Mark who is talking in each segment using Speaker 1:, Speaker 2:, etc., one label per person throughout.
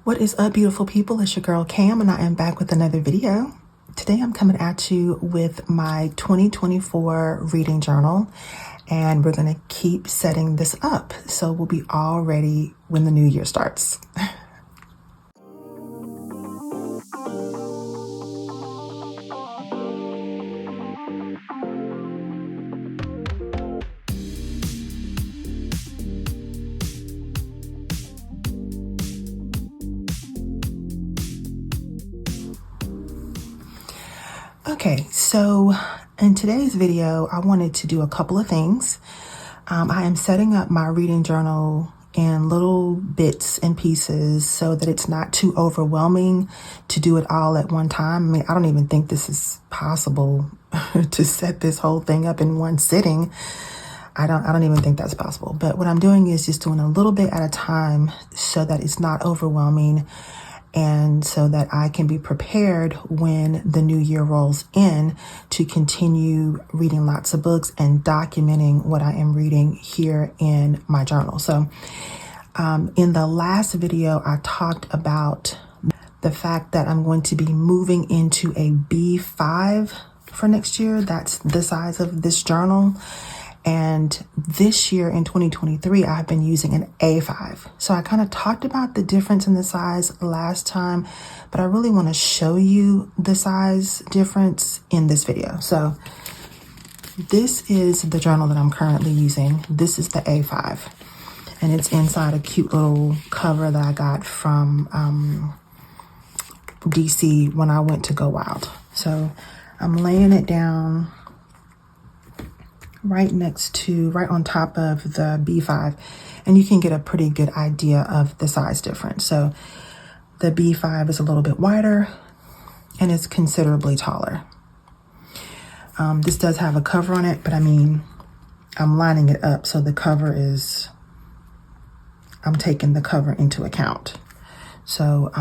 Speaker 1: What is up, beautiful people? It's your girl Cam, and I am back with another video. Today I'm coming at you with my 2024 reading journal, and we're going to keep setting this up so we'll be all ready when the new year starts. Okay, so in today's video, I wanted to do a couple of things. I am setting up my reading journal in little bits and pieces so that it's not too overwhelming to do it all at one time. I mean, I don't even think this is possible to set this whole thing up in one sitting. I don't even think that's possible. But what I'm doing is just doing a little bit at a time so that it's not overwhelming, and so that I can be prepared when the new year rolls in to continue reading lots of books and documenting what I am reading here in my journal. So in the last video, I talked about the fact that I'm going to be moving into a B5 for next year. That's the size of this journal. And this year in 2023, I've been using an A5. So I kind of talked about the difference in the size last time, but I really want to show you the size difference in this video. So this is the journal that I'm currently using. This is the A5, and it's inside a cute little cover that I got from DC when I went to Go Wild. So I'm laying it down right on top of the B5, and you can get a pretty good idea of the size difference. So the B5 is a little bit wider and it's considerably taller. This does have a cover on it, but I mean, I'm lining it up so the cover is, I'm taking the cover into account. So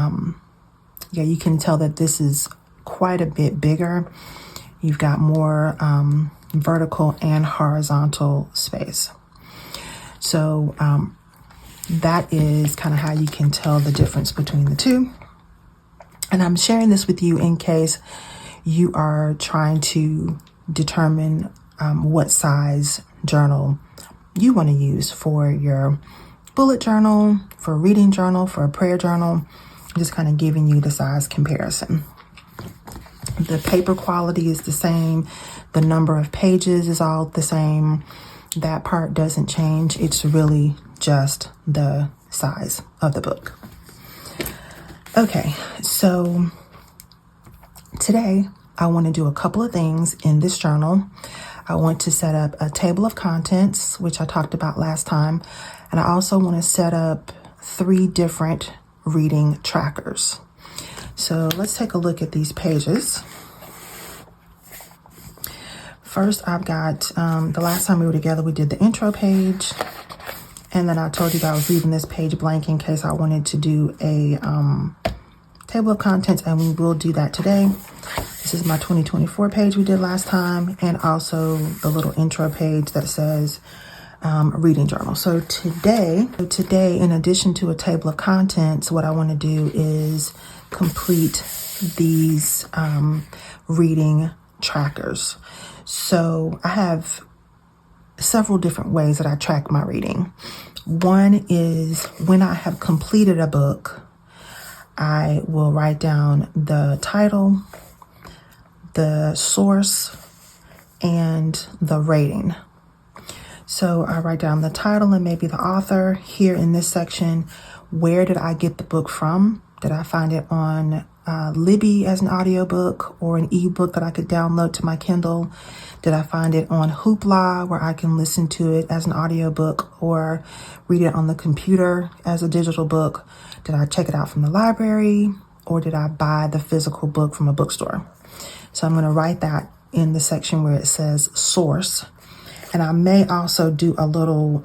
Speaker 1: yeah, you can tell that this is quite a bit bigger. You've got more vertical and horizontal space. So that is kind of how you can tell the difference between the two. And I'm sharing this with you in case you are trying to determine what size journal you want to use for your bullet journal, for a reading journal, for a prayer journal. Just kind of giving you the size comparison. The paper quality is the same. The number of pages is all the same. That part doesn't change. It's really just the size of the book. Okay, so today I want to do a couple of things in this journal. I want to set up a table of contents, which I talked about last time. And I also want to set up 3 different reading trackers. So let's take a look at these pages. First, I've got, the last time we were together, we did the intro page. And then I told you that I was leaving this page blank in case I wanted to do a table of contents, and we will do that today. This is my 2024 page we did last time, and also the little intro page that says reading journal. So today, in addition to a table of contents, what I want to do is complete these reading trackers. So I have several different ways that I track my reading. One is when I have completed a book, I will write down the title, the source, and the rating. So I write down the title and maybe the author. Here in this section, where did I get the book from? Did I find it on Libby as an audiobook or an ebook that I could download to my Kindle? Did I find it on Hoopla where I can listen to it as an audiobook or read it on the computer as a digital book? Did I check it out from the library, or did I buy the physical book from a bookstore? So I'm going to write that in the section where it says source. And I may also do a little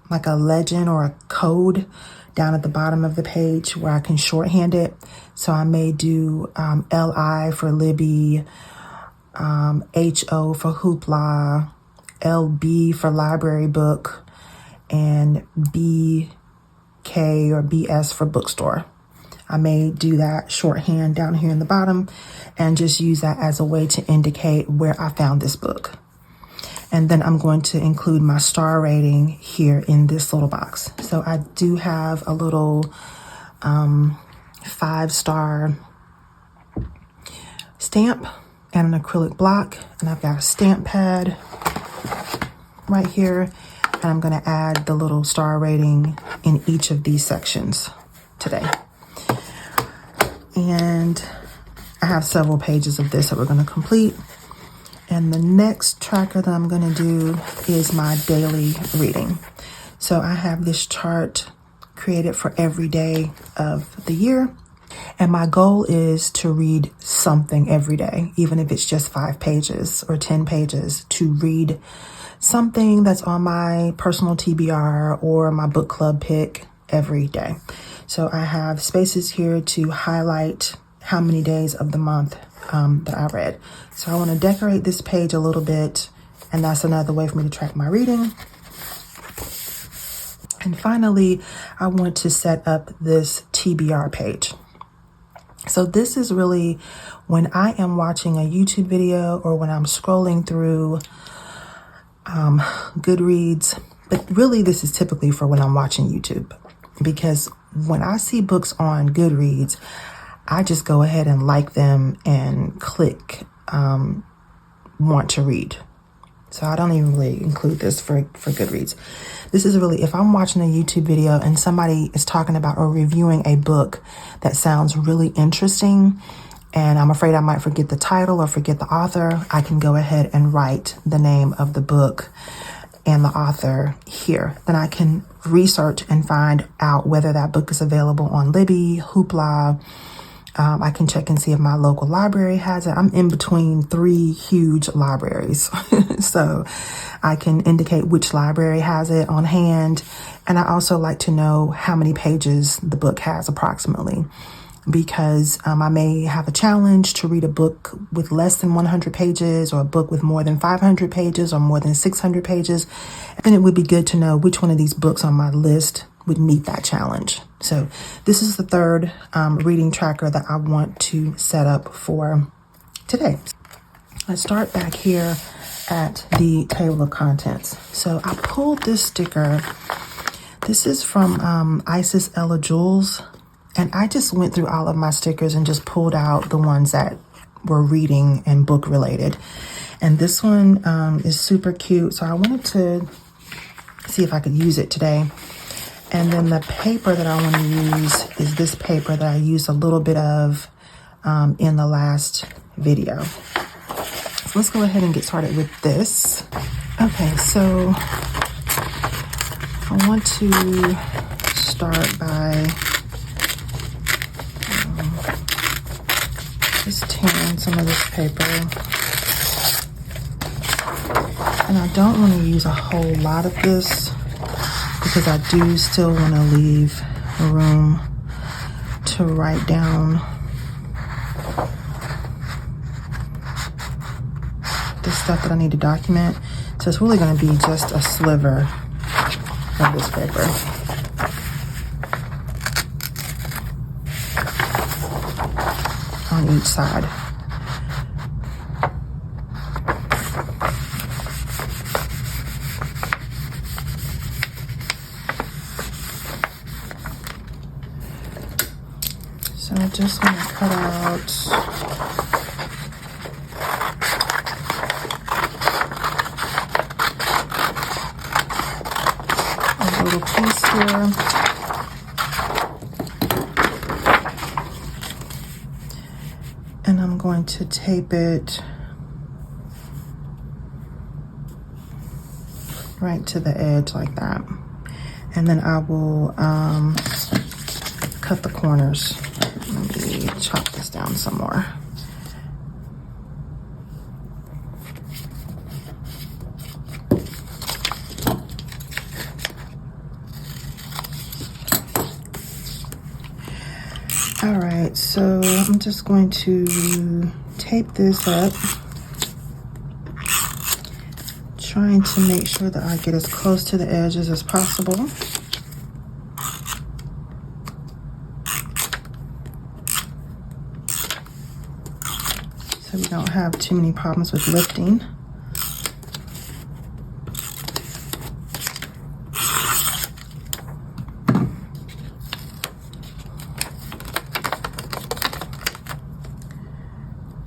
Speaker 1: like a legend or a code down at the bottom of the page where I can shorthand it. So I may do LI for Libby, HO for Hoopla, LB for library book, and BK K or BS for bookstore. I may do that shorthand down here in the bottom and just use that as a way to indicate where I found this book. And then I'm going to include my star rating here in this little box. So I do have a little 5-star stamp and an acrylic block, and I've got a stamp pad right here, and I'm going to add the little star rating in each of these sections today. And I have several pages of this that we're going to complete. And the next tracker that I'm going to do is my daily reading. So I have this chart created for every day of the year. And my goal is to read something every day, even if it's just 5 pages or 10 pages, to read something that's on my personal TBR or my book club pick every day. So I have spaces here to highlight how many days of the month that I read. So I want to decorate this page a little bit, and that's another way for me to track my reading. And finally, I want to set up this TBR page. So this is really when I am watching a YouTube video or when I'm scrolling through Goodreads, but really this is typically for when I'm watching YouTube, because when I see books on Goodreads, I just go ahead and like them and click want to read. So I don't even really include this for Goodreads. This is really if I'm watching a YouTube video and somebody is talking about or reviewing a book that sounds really interesting, and I'm afraid I might forget the title or forget the author, I can go ahead and write the name of the book and the author here. Then I can research and find out whether that book is available on Libby, Hoopla. I can check and see if my local library has it. I'm in between 3 huge libraries. So I can indicate which library has it on hand. And I also like to know how many pages the book has approximately, because I may have a challenge to read a book with less than 100 pages or a book with more than 500 pages or more than 600 pages. And it would be good to know which one of these books on my list would meet that challenge. So this is the third reading tracker that I want to set up for today. Let's start back here at the table of contents. So I pulled this sticker. This is from Isis Ella Jules. And I just went through all of my stickers and just pulled out the ones that were reading and book related. And this one is super cute. So I wanted to see if I could use it today. And then the paper that I want to use is this paper that I used a little bit of in the last video. So let's go ahead and get started with this. Okay, so I want to start by just tearing some of this paper. And I don't want to use a whole lot of this, because I do still want to leave room to write down the stuff that I need to document. So it's really going to be just a sliver of this paper. On each side. So I just want to cut out a little piece here. And I'm going to tape it right to the edge like that. And then I will cut the corners. Let me chop this down some more. All right, so I'm just going to tape this up, trying to make sure that I get as close to the edges as possible. so we don't have too many problems with lifting.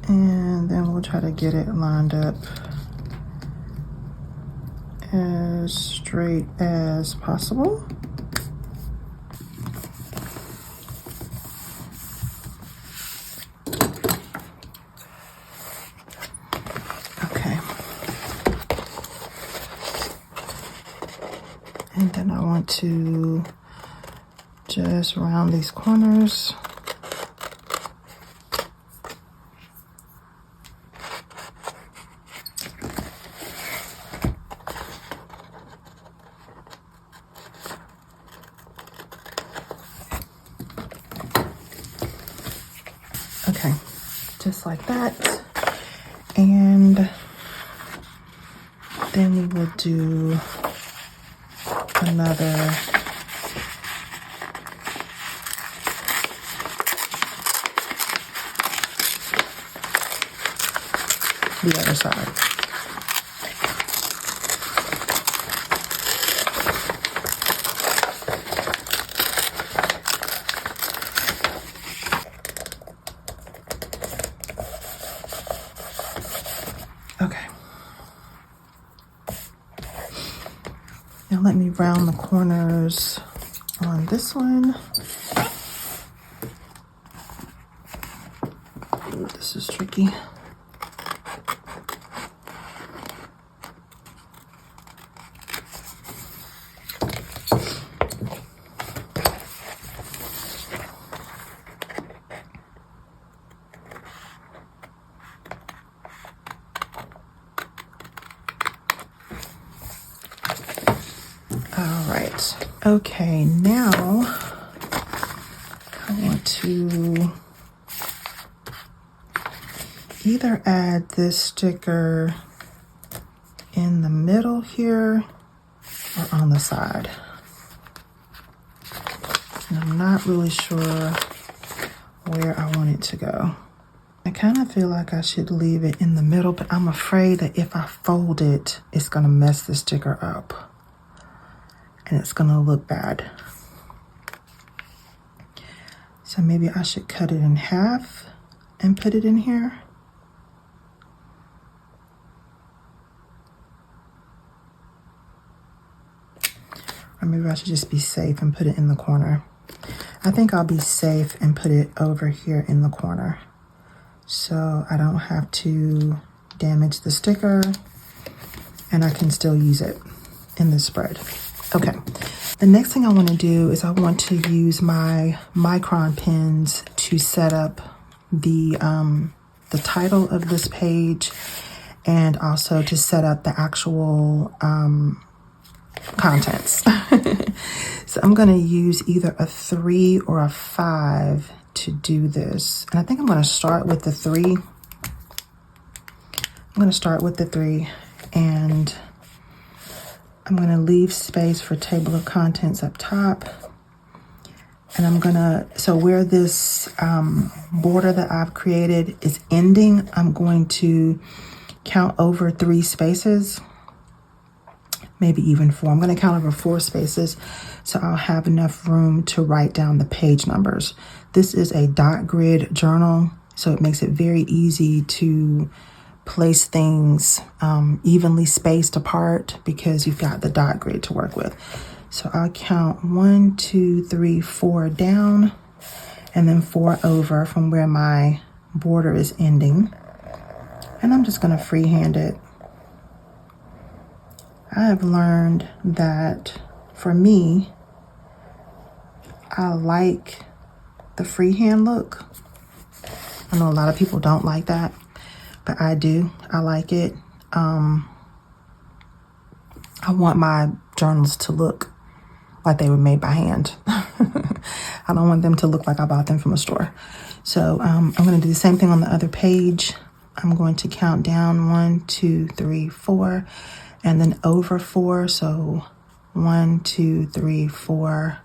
Speaker 1: And then we'll try to get it lined up as straight as possible. Okay. And then I want to just round these corners. Okay, just like that. And then we will do another the other side. Okay. Now let me round the corners on this one. Ooh, this is tricky. All right. Okay, now I want to either add this sticker in the middle here or on the side. And I'm not really sure where I want it to go. I kind of feel like I should leave it in the middle, but I'm afraid that if I fold it, it's going to mess the sticker up. And it's gonna look bad. So maybe I should cut it in half and put it in here. Or maybe I should just be safe and put it in the corner. I think I'll be safe and put it over here in the corner, so I don't have to damage the sticker and I can still use it in the spread. Okay, the next thing I want to do is I want to use my micron pens to set up the title of this page and also to set up the actual contents. So I'm going to use either a 3 or a 5 to do this. And I think I'm going to start with the 3. I'm going to start with the 3 and I'm going to leave space for table of contents up top. And I'm going to, so where this border that I've created is ending, I'm going to count over 3 spaces, maybe even 4. I'm going to count over 4 spaces so I'll have enough room to write down the page numbers. This is a dot grid journal, so it makes it very easy to place things evenly spaced apart because you've got the dot grid to work with. So I'll count 1, 2, 3, 4 down and then 4 over from where my border is ending. And I'm just going to freehand it. I have learned that for me, I like the freehand look. I know a lot of people don't like that, but I do. I like it. I want my journals to look like they were made by hand. I don't want them to look like I bought them from a store. So I'm going to do the same thing on the other page. I'm going to count down 1, 2, 3, 4, and then over 4. So 1, 2, 3, 4.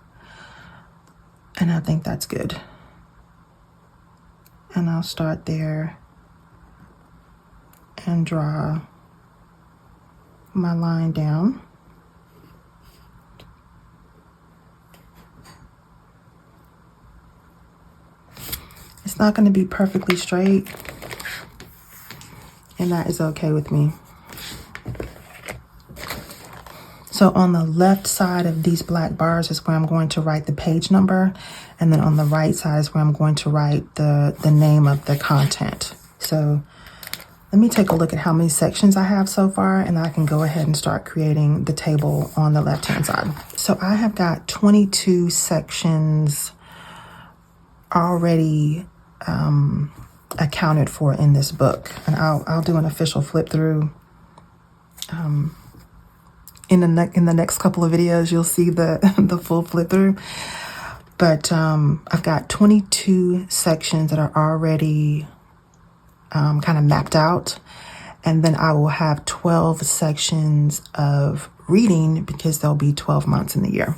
Speaker 1: And I think that's good. And I'll start there and draw my line down. It's not going to be perfectly straight, and that is okay with me. So on the left side of these black bars is where I'm going to write the page number, and then on the right side is where I'm going to write the name of the content. So let me take a look at how many sections I have so far, and I can go ahead and start creating the table on the left-hand side. So I have got 22 sections already accounted for in this book, and I'll do an official flip through. In the next couple of videos, you'll see the full flip through. But I've got 22 sections that are already kind of mapped out. And then I will have 12 sections of reading because there'll be 12 months in the year.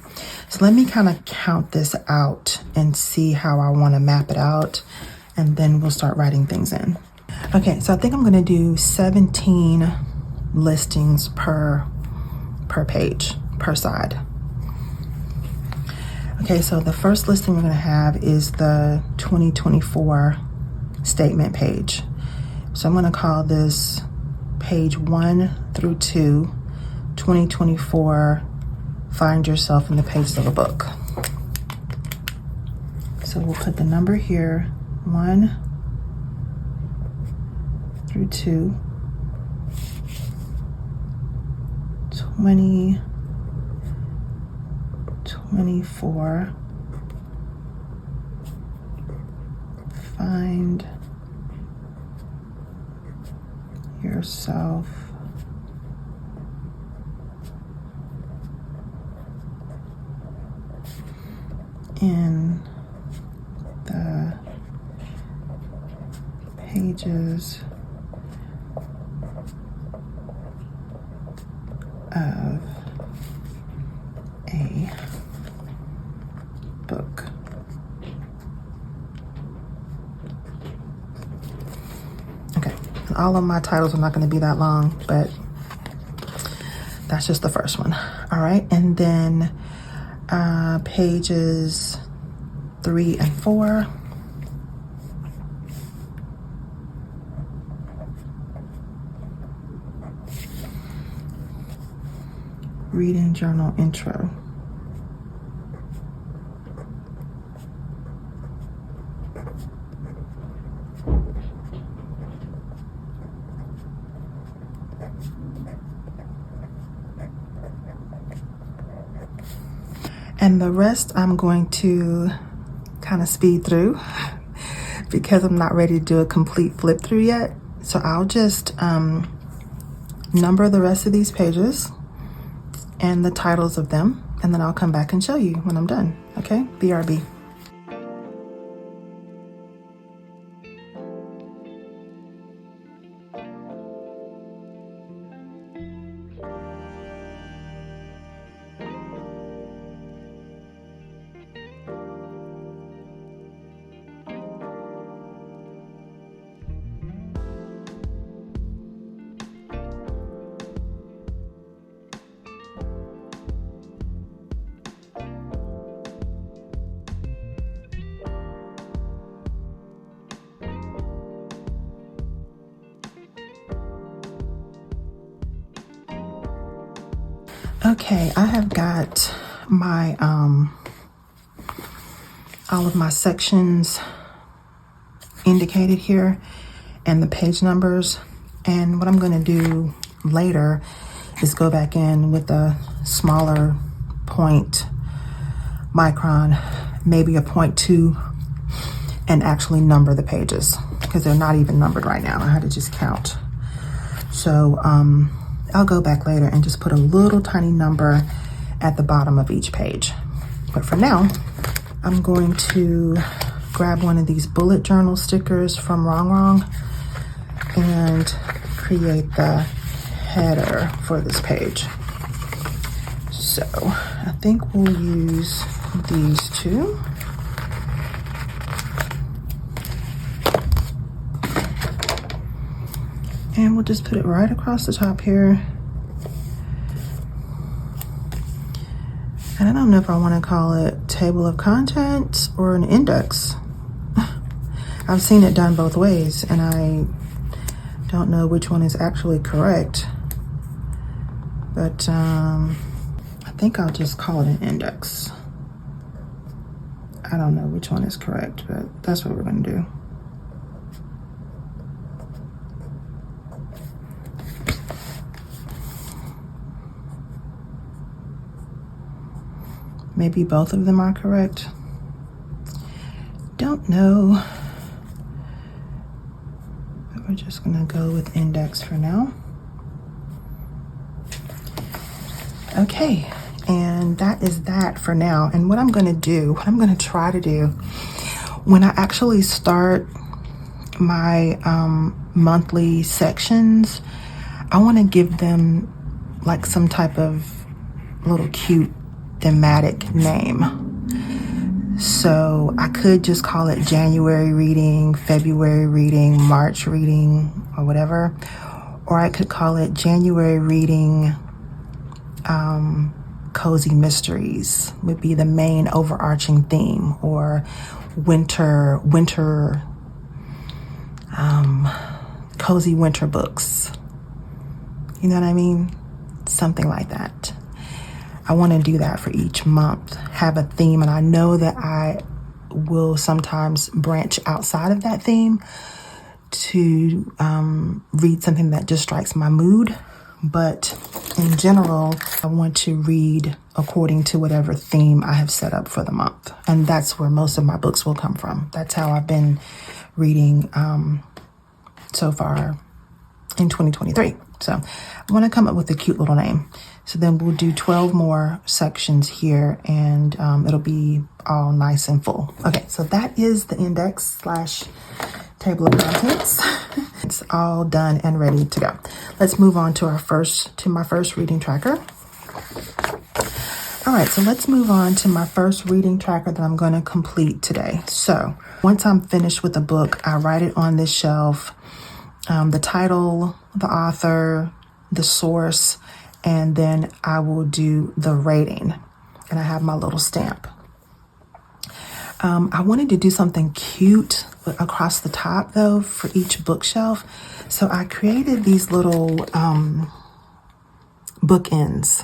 Speaker 1: So let me kind of count this out and see how I want to map it out. And then we'll start writing things in. Okay, so I think I'm going to do 17 listings per page, per side. Okay, so the first listing we're going to have is the 2024 statement page. So I'm going to call this page 1 through 2, 2024, find yourself in the pages of a book. So we'll put the number here, 1 through 2, 2024, find yourself in the pages of a book. Okay, all of my titles are not going to be that long, but that's just the first one. All right, and then pages 3 and 4. Reading journal intro. And the rest I'm going to kind of speed through because I'm not ready to do a complete flip through yet. So I'll just number the rest of these pages and the titles of them, and then I'll come back and show you when I'm done. Okay, BRB. Okay, I have got my all of my sections indicated here and the page numbers. And what I'm going to do later is go back in with a smaller point micron, maybe a 0.2, and actually number the pages because they're not even numbered right now. I had to just count. So I'll go back later and just put a little tiny number at the bottom of each page. But for now, I'm going to grab one of these bullet journal stickers from Wrong and create the header for this page. So I think we'll use these two. And we'll just put it right across the top here. And I don't know if I want to call it table of contents or an index. I've seen it done both ways, and I don't know which one is actually correct. But I think I'll just call it an index. I don't know which one is correct, but that's what we're going to do. Maybe both of them are correct. Don't know. But we're just gonna go with index for now. Okay, and that is that for now. And what I'm gonna try to do, when I actually start my monthly sections, I wanna give them like some type of little cute thematic name. So I could just call it January reading, February reading, March reading, or whatever. Or I could call it January reading, cozy mysteries would be the main overarching theme, or winter, cozy winter books. You know what I mean? Something like that. I want to do that for each month, have a theme, and I know that I will sometimes branch outside of that theme to read something that just strikes my mood. But in general, I want to read according to whatever theme I have set up for the month. And that's where most of my books will come from. That's how I've been reading so far in 2023. So I want to come up with a cute little name. So then we'll do 12 more sections here, and it'll be all nice and full. Okay, so that is the index / table of contents. It's all done and ready to go. Let's move on to my first reading tracker. All right, so let's move on to my first reading tracker that I'm going to complete today. So once I'm finished with the book, I write it on this shelf, the title, the author, the source, and then I will do the rating, and I have my little stamp. I wanted to do something cute across the top though for each bookshelf. So I created these little bookends.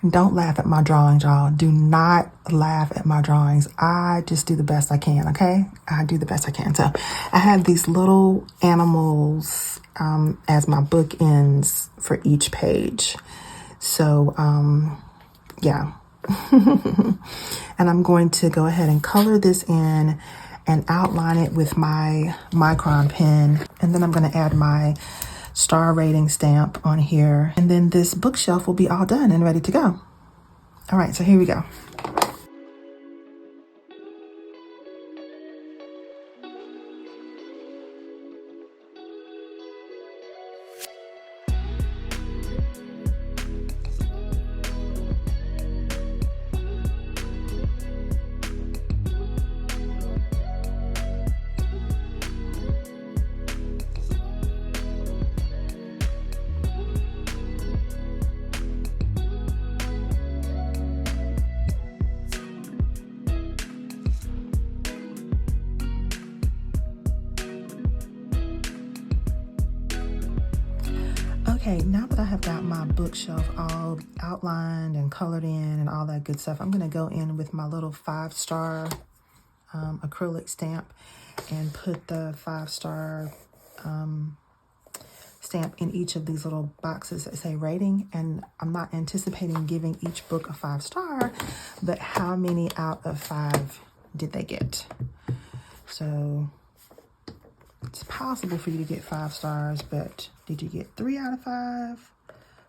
Speaker 1: Don't laugh at my drawings, y'all. Do not laugh at my drawings. I just do the best I can, okay? I do the best I can. So I have these little animals as my bookends for each page. So, yeah. And I'm going to go ahead and color this in and outline it with my micron pen. And then I'm going to add my star rating stamp on here. And then this bookshelf will be all done and ready to go. All right, so here we go. Okay, now that I have got my bookshelf all outlined and colored in and all that good stuff, I'm going to go in with my little 5-star acrylic stamp and put the 5-star stamp in each of these little boxes that say rating. And I'm not anticipating giving each book a 5-star, but how many out of 5 did they get? So it's possible for you to get 5 stars, but did you get 3 out of 5?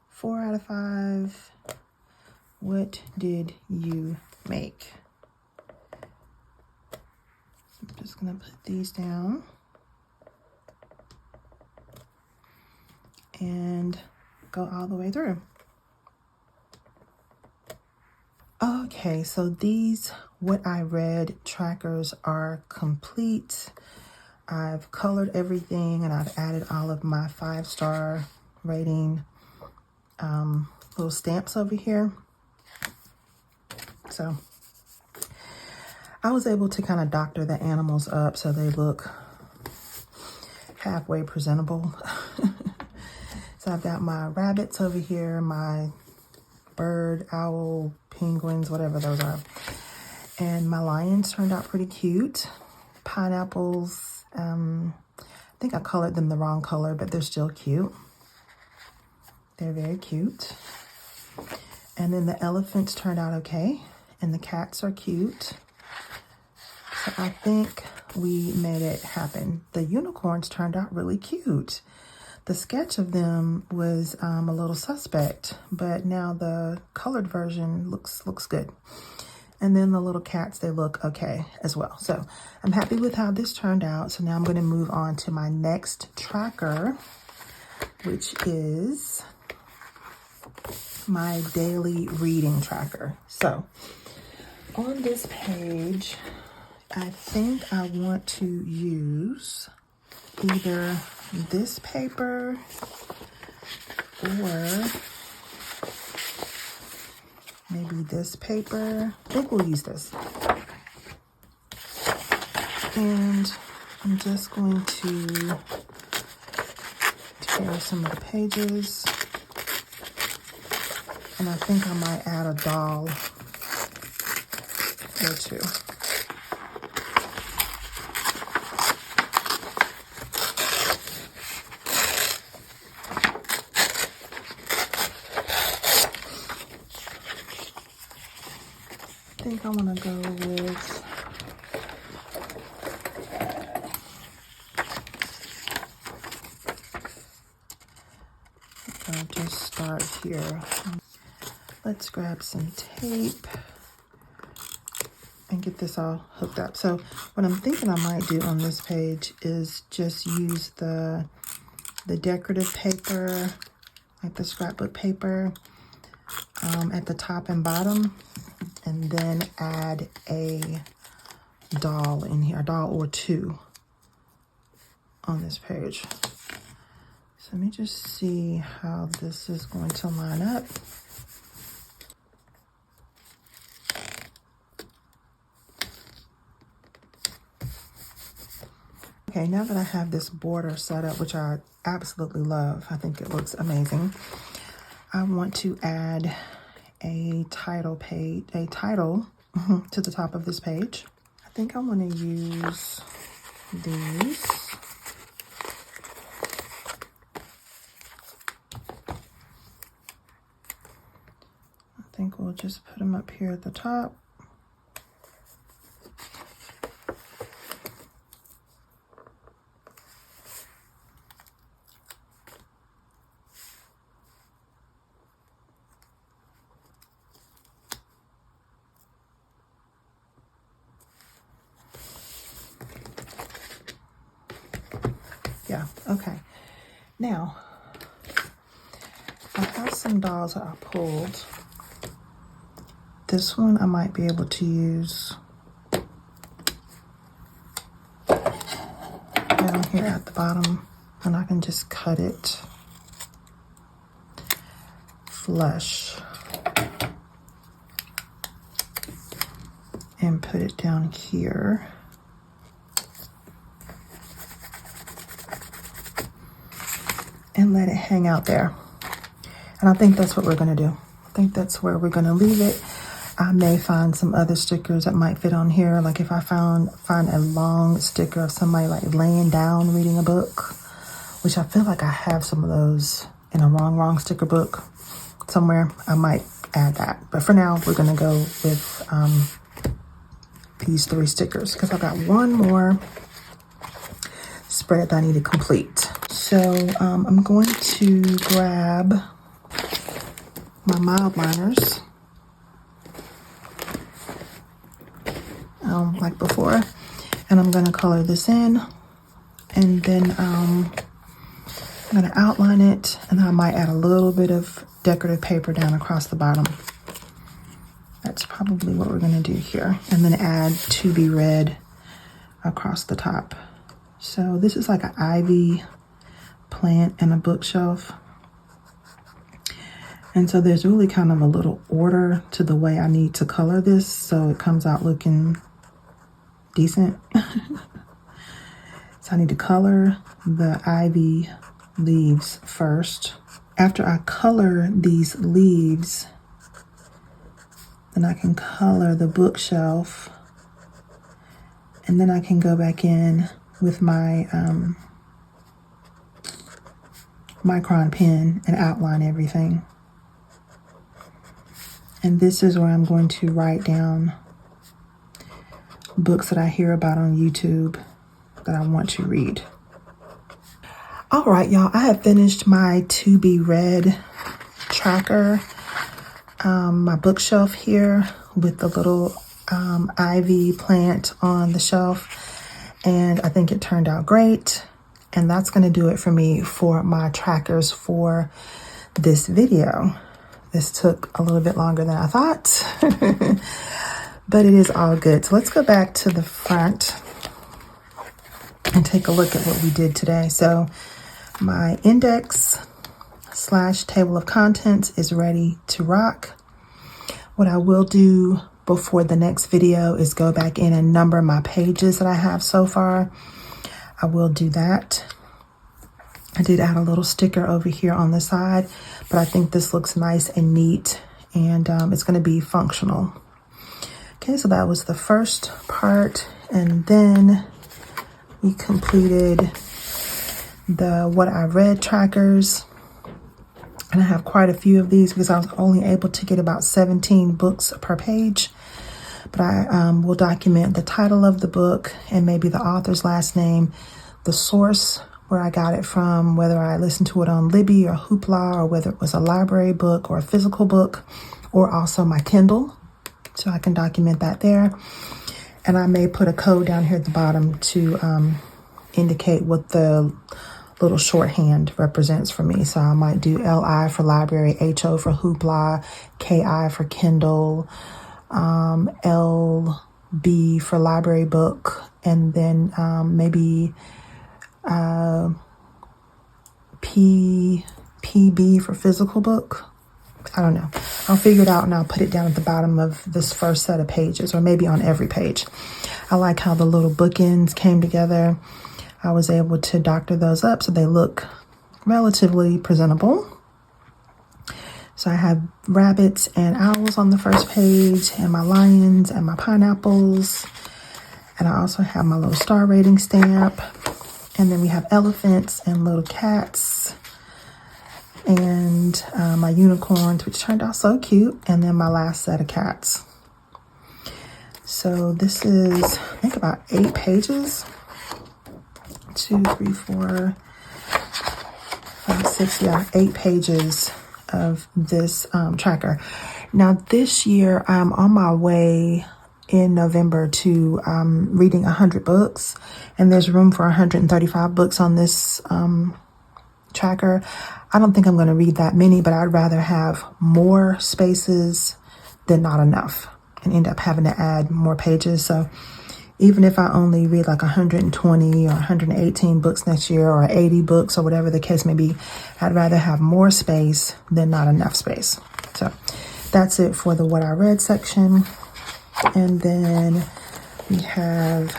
Speaker 1: 4 out of 5? What did you make? I'm just gonna put these down and go all the way through. Okay, so these What I Read trackers are complete. I've colored everything and I've added all of my 5-star rating little stamps over here. So I was able to kind of doctor the animals up so they look halfway presentable. So I've got my rabbits over here, my bird, owl, penguins, whatever those are. And my lions turned out pretty cute. Pineapples, I think I colored them the wrong color, but they're still cute. They're very cute. And then the elephants turned out okay. And the cats are cute. So I think we made it happen. The unicorns turned out really cute. The sketch of them was a little suspect, but now the colored version looks good. And then the little cats, they look okay as well. So I'm happy with how this turned out. So now I'm going to move on to my next tracker, which is my daily reading tracker. So on this page, I think I want to use either this paper or maybe this paper. I think we'll use this. And I'm just going to tear some of the pages. And I think I might add a doll or two. I think I want to go with I'll just start here. Let's grab some tape and get this all hooked up. So what I'm thinking I might do on this page is just use the decorative paper, like the scrapbook paper, at the top and bottom, and then add a doll in here, a doll or two on this page. So let me just see how this is going to line up. Okay, now that I have this border set up, which I absolutely love, I think it looks amazing, I want to add a title page, to the top of this page. I think I want to use these. I think we'll just put them up here at the top. Yeah, okay. Now, I have some dolls that I pulled. This one I might be able to use down here at the bottom, and I can just cut it flush and put it down here. And let it hang out there. And I think that's what we're gonna do. I think that's where we're gonna leave it. I may find some other stickers that might fit on here. Like if I find a long sticker of somebody like laying down reading a book, which I feel like I have some of those in a wrong sticker book somewhere, I might add that. But for now, we're gonna go with these 3 stickers because I've got one more spread that I need to complete. So I'm going to grab my mild liners, like before, and I'm going to color this in, and then I'm going to outline it, and I might add a little bit of decorative paper down across the bottom. That's probably what we're going to do here, and then add to be read across the top. So this is like an ivy plant and a bookshelf. And so there's really kind of a little order to the way I need to color this so it comes out looking decent. So I need to color the ivy leaves first. After I color these leaves, then I can color the bookshelf, and then I can go back in with my micron pen and outline everything. And this is where I'm going to write down books that I hear about on YouTube that I want to read. All right, y'all, I have finished my to be read tracker, my bookshelf here with the little ivy plant on the shelf, and I think it turned out great. And that's going to do it for me for my trackers for this video. This took a little bit longer than I thought, but it is all good. So let's go back to the front and take a look at what we did today. So my index / table of contents is ready to rock. What I will do before the next video is go back in and number my pages that I have so far. I will do that. I did add a little sticker over here on the side, but I think this looks nice and neat, and it's going to be functional. Okay, so that was the first part, and then we completed the what I read trackers, and I have quite a few of these because I was only able to get about 17 books per page. But I will document the title of the book and maybe the author's last name, the source where I got it from, whether I listened to it on Libby or Hoopla, or whether it was a library book or a physical book, or also my Kindle. So I can document that there. And I may put a code down here at the bottom to indicate what the little shorthand represents for me. So I might do LI for library, HO for Hoopla, KI for Kindle, LB for library book, and then maybe PB for physical book. I don't know. I'll figure it out and I'll put it down at the bottom of this first set of pages, or maybe on every page. I like how the little bookends came together. I was able to doctor those up so they look relatively presentable. So I have rabbits and owls on the first page, and my lions and my pineapples. And I also have my little star rating stamp. And then we have elephants and little cats, and my unicorns, which turned out so cute. And then my last set of cats. So this is, I think, about 8 pages. 2, 3, 4, 5, 6, yeah, 8 pages of this tracker. Now this year I'm on my way in November to reading 100 books, and there's room for 135 books on this tracker. I don't think I'm going to read that many, but I'd rather have more spaces than not enough and end up having to add more pages. So even if I only read like 120 or 118 books next year, or 80 books, or whatever the case may be, I'd rather have more space than not enough space. So that's it for the what I read section. And then we have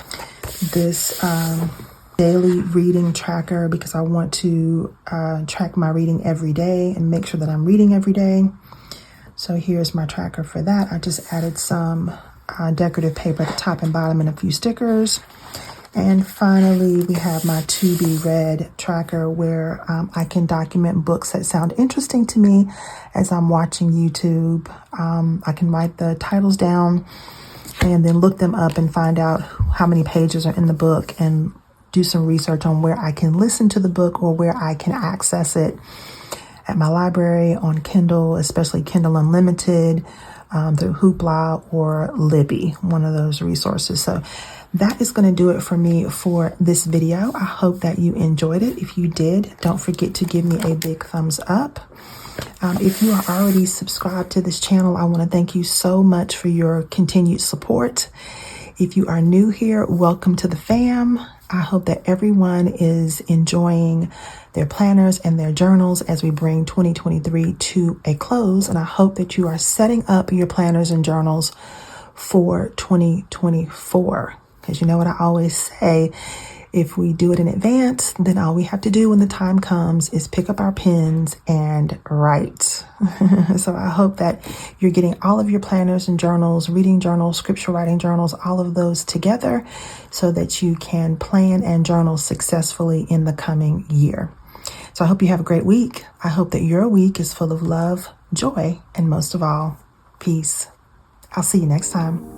Speaker 1: this daily reading tracker, because I want to track my reading every day and make sure that I'm reading every day. So here's my tracker for that. I just added some decorative paper at the top and bottom and a few stickers. And finally, we have my to be read tracker, where I can document books that sound interesting to me as I'm watching YouTube. I can write the titles down and then look them up and find out how many pages are in the book, and do some research on where I can listen to the book or where I can access it at my library, on Kindle, especially Kindle Unlimited, through Hoopla or Libby, one of those resources. So that is going to do it for me for this video. I hope that you enjoyed it. If you did, don't forget to give me a big thumbs up. If you are already subscribed to this channel, I want to thank you so much for your continued support. If you are new here, welcome to the fam. I hope that everyone is enjoying their planners and their journals as we bring 2023 to a close. And I hope that you are setting up your planners and journals for 2024. Because you know what I always say, if we do it in advance, then all we have to do when the time comes is pick up our pens and write. So I hope that you're getting all of your planners and journals, reading journals, scripture writing journals, all of those together so that you can plan and journal successfully in the coming year. So I hope you have a great week. I hope that your week is full of love, joy, and most of all, peace. I'll see you next time.